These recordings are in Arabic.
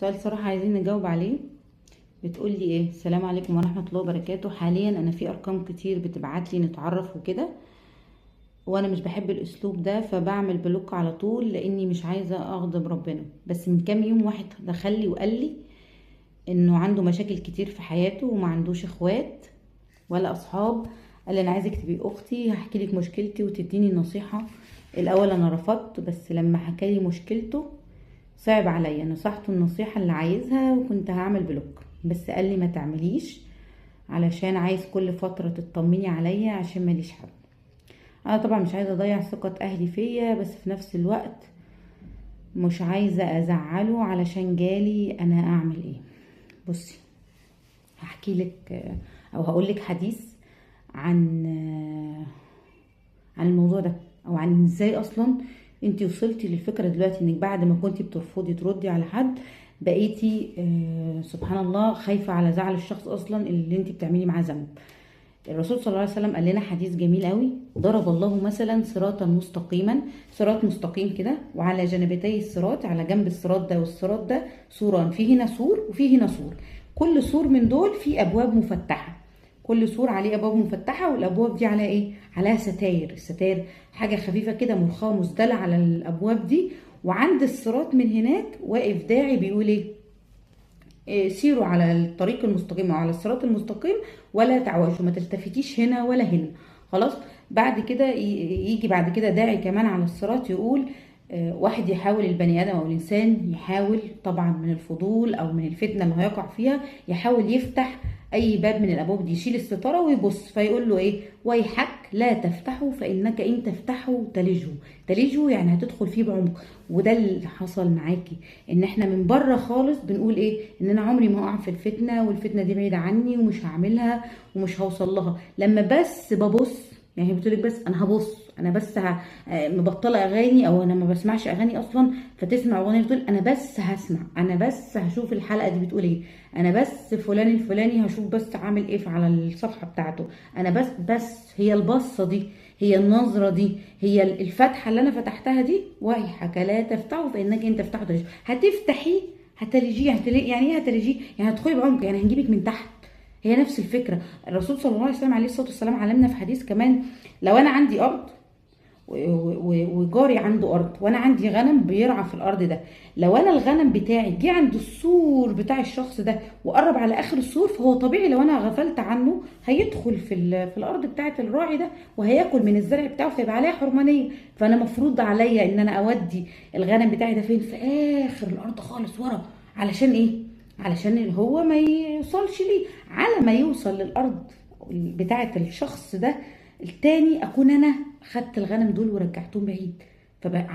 سؤال صراحة عايزين نجاوب عليه. بتقول لي ايه؟ السلام عليكم ورحمة الله وبركاته. حاليا انا في ارقام كتير بتبعت لي نتعرف وكده، وانا مش بحب الاسلوب ده فبعمل بلوك على طول لاني مش عايزة اغضب ربنا. بس من كام يوم واحد دخل لي وقال لي انه عنده مشاكل كتير في حياته وما عندوش اخوات ولا اصحاب. قال لي انا عايزك تبقي اختي، هحكي لك مشكلتي وتديني نصيحة. الاول انا رفضت، بس لما حكى لي مشكلته صعب عليا، نصحته النصيحة اللي عايزها وكنت هعمل بلوك، بس قال لي ما تعمليش علشان عايز كل فترة تطمني عليا عشان ماليش حد. انا طبعا مش عايزة اضيع ثقة اهلي فيا، بس في نفس الوقت مش عايزة ازعله علشان جالي. انا اعمل ايه؟ بصي، هحكي لك او هقول لك حديث عن الموضوع ده، او عن ازاي اصلا انتي وصلتي للفكره دلوقتي انك بعد ما كنتي بترفضي تردي على حد بقيتي سبحان الله خايفه على زعل الشخص اصلا اللي انتي بتعملي معاه ذنب. الرسول صلى الله عليه وسلم قال لنا حديث جميل قوي: ضرب الله مثلا صراطا مستقيما، صراط مستقيم كده، وعلى جانبتي الصراط، على جنب الصراط ده والصراط ده سوران، فيه هنا سور وفيه هنا سور، كل سور من دول فيه ابواب مفتحه، كل سور عليه ابواب مفتحه، والابواب دي على ايه؟ عليها ستاير. الستاير حاجه خفيفه كده مرخاه مسدله على الابواب دي. وعند الصراط من هناك واقف داعي بيقول ايه؟ سيروا على الطريق المستقيم او على الصراط المستقيم ولا تعوجوا، ما تلتفتيش هنا ولا هنا. خلاص. بعد كده يجي بعد كده داعي كمان على الصراط يقول واحد يحاول، البني ادم او الانسان يحاول طبعا من الفضول او من الفتنه اللي هيقع فيها، يحاول يفتح اي باب من الابواب دي، يشيل الستاره ويبص، فيقول له ايه؟ ويحك لا تفتحه فانك ان تفتحه تلجه. تلجه يعني هتدخل فيه بعمق. وده اللي حصل معاكي، ان احنا من بره خالص بنقول ايه؟ ان انا عمري ما هقع في الفتنه، والفتنه دي بعيده عني ومش هعملها ومش هوصل لها. لما بس ببص، يعني هي بتقولك بس انا هبص، انا بس مبطله اغاني او انا ما بسمعش اغاني اصلا، فتسمع اغنيه بتقول انا بس هسمع، انا بس هشوف الحلقه دي بتقول ايه، انا بس فلان الفلاني هشوف بس عامل ايه على الصفحه بتاعته، انا بس هي البصه دي، هي النظره دي، هي الفتحه اللي انا فتحتها دي. ويحك لا تفتحه فانك ان تفتحه تلجيه. هتفتحي هتلجيه. يعني ايه هتلجيه؟ يعني هتدخلي بعمق، يعني هنجيبك من تحت. هي نفس الفكره. الرسول صلى الله عليه وسلم عليه الصلاه والسلام علمنا في حديث كمان: لو انا عندي ارض وجاري عنده ارض، وانا عندي غنم بيرعى في الارض ده، لو انا الغنم بتاعي جه عند السور بتاع الشخص ده وقرب على اخر السور، فهو طبيعي لو انا غفلت عنه هيدخل في الارض بتاعه الراعي ده وهياكل من الزرع بتاعه، فيبقى عليها حرمانيه. فانا مفروض عليا ان انا اودي الغنم بتاعي ده فين؟ في اخر الارض خالص ورا. علشان ايه؟ علشان هو ما يوصلش ليه. على ما يوصل للارض بتاعه الشخص ده التاني، اكون انا خدت الغنم دول ورجعتهم بعيد. فبقى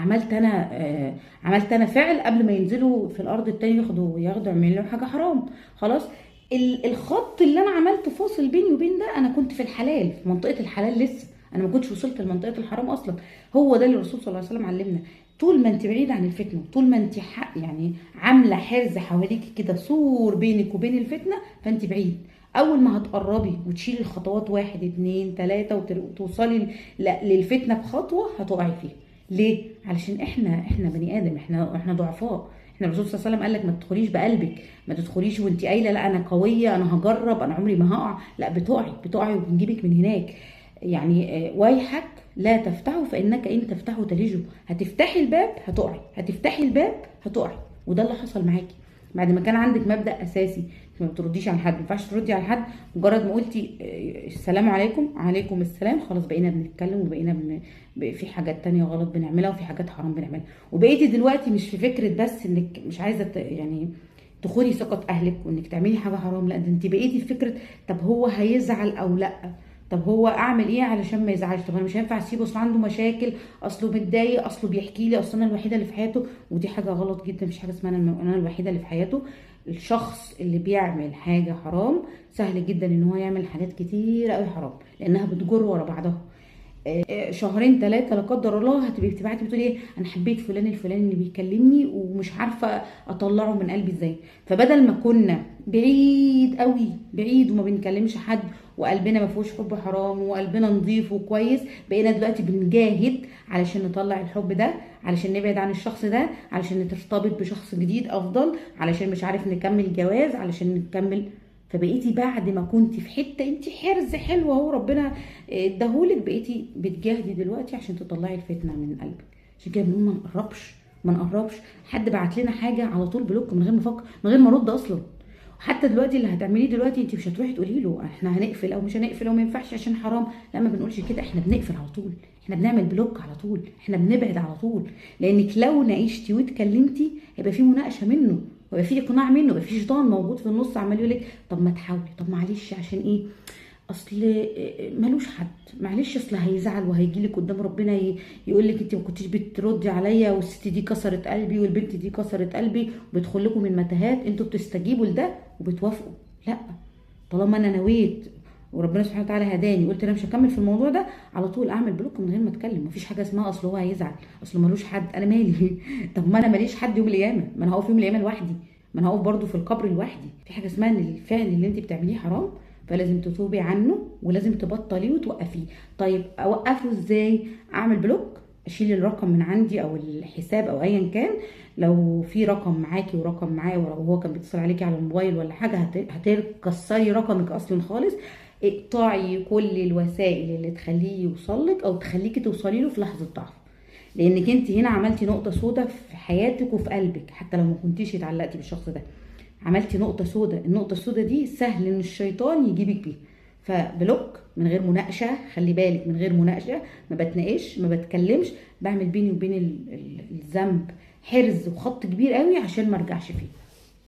عملت انا فعل قبل ما ينزلوا في الارض التاني ياخدوا يعملوا حاجه حرام. خلاص. الخط اللي انا عملته فاصل بيني وبين ده، انا كنت في الحلال، في منطقه الحلال لسه، انا ما كنتش وصلت لمنطقه الحرام اصلا. هو ده اللي الرسول صلى الله عليه وسلم علمنا: طول ما انت بعيده عن الفتنه، طول ما انت يعني عامله حرز حواليكي كده، سور بينك وبين الفتنه، فانت بعيد. اول ما هتقربي وتشيلي الخطوات 1 2 3 وتوصلي للفتنه بخطوه، هتقعي فيها. ليه؟ علشان احنا بني ادم، احنا ضعفاء. احنا الرسول صلى الله عليه وسلم قال لك ما تدخليش بقلبك، ما تدخليش وانت قايله لا انا قويه، انا هجرب، انا عمري ما هقع. لا، بتقعي وبنجيبك من هناك. يعني ويحك لا تفتحه فانك ان تفتحه تلجه. هتفتحي الباب هتقعي، هتفتحي الباب هتقعي. وده اللي حصل معاكي. بعد ما كان عندك مبدأ اساسي ما بترديش على حد، ما ينفعش تردي على حد، مجرد ما قلتي السلام عليكم، عليكم السلام، خلاص بقينا بنتكلم وبقينا في حاجات تانية غلط بنعملها وفي حاجات حرام بنعملها. وبقيتي دلوقتي مش في فكرة بس انك مش عايزة يعني تخوني ثقة اهلك وانك تعملي حاجة حرام، لا، ده انت بقيتي في فكرة طب هو هيزعل او لا، طب هو اعمل ايه علشان ما يزعلش، طب انا مش هينفع اسيبه اصله عنده مشاكل، اصله متضايق، اصله بيحكي لي، اصل انا الوحيده اللي في حياته. ودي حاجه غلط جدا، مفيش حاجه اسمها انا الوحيده اللي في حياته. الشخص اللي بيعمل حاجه حرام سهل جدا ان هو يعمل حاجات كتير قوي حرام، لانها بتجر ورا بعضها. شهرين 3 لا قدر الله هتبقي بتبعتي بتقولي ايه؟ انا حبيت فلان الفلاني اللي بيكلمني ومش عارفه اطلعه من قلبي ازاي. فبدل ما كنا بعيد قوي، بعيد وما بنكلمش حد وقلبنا ما فيهوش حب حرام وقلبنا نظيف وكويس، بقينا دلوقتي بنجاهد علشان نطلع الحب ده علشان نبعد عن الشخص ده، علشان نرتبط بشخص جديد افضل، علشان مش عارف نكمل جواز، علشان نكمل. فبقيتي بعد ما كنتي في حته انت حرز حلو اهو ربنا اداهولك، بقيتي بتجاهدي دلوقتي عشان تطلعي الفتنه من قلبك. عشان كده بنقول ما نقربش، ما نقربش. حد بعت لنا حاجه على طول بلوك من غير ما افكر، من غير ما ارد اصلا. حتى دلوقتي اللي هتعمليه دلوقتي انت مش هتروحي تقولي له احنا هنقفل او مش هنقفل او ما ينفعش عشان حرام، لا ما بنقولش كده، احنا بنقفل على طول، احنا بنعمل بلوك على طول، احنا بنبعد على طول. لانك لو ناقشتي واتكلمتي هيبقى في مناقشه منه، ويبقى في اقناع منه، ويبقى في شيطان موجود في النص عمال يقول لك طب ما تحاولي، طب معلش عشان ايه، اصل ملوش حد، معلش اصل هيزعل وهيجي لك قدام ربنا يقول لك انت ما كنتيش بتردي عليا، والست دي كسرت قلبي، والبنت دي كسرت قلبي، وبيدخل لكم من متاهات انتوا بتستجيبوا لده وبتوافقوا. لا، طالما انا نويت وربنا سبحانه وتعالى هداني قلت انا مش هكمل في الموضوع ده، على طول اعمل بلوك من غير ما اتكلم. مفيش حاجه اسمها اصل هو هيزعل، اصل ملوش حد، انا مالي طب ما انا ماليش حد يوم القيامه، ما انا هقف يوم القيامه لوحدي، ما انا هقف برضه في القبر لوحدي. في حاجه اسمها ان الفعل اللي انت بتعمليه حرام، فلازم تتوبي عنه ولازم تبطليه وتوقفيه. طيب اوقفه ازاي؟ اعمل بلوك، اشيل الرقم من عندي او الحساب او ايا كان. لو في رقم معاكي ورقم معايا وهو كان بيتصل عليكي على الموبايل ولا حاجه، هتكسري رقمك اصلا خالص. اقطعي كل الوسائل اللي تخليه يوصلك او تخليكي توصلي له في لحظه ضعف، لانك انت هنا عملتي نقطه سوداء في حياتك وفي قلبك. حتى لو ما كنتيش اتعلقتي بالشخص ده، عملتي نقطه سوداء. النقطه السوداء دي سهل ان الشيطان يجيبك بيها. فبلوك من غير مناقشه، خلي بالك، من غير مناقشه، ما بتناقش، ما بتكلمش، بعمل بيني وبين الذنب حرز وخط كبير قوي عشان ما ارجعش فيه.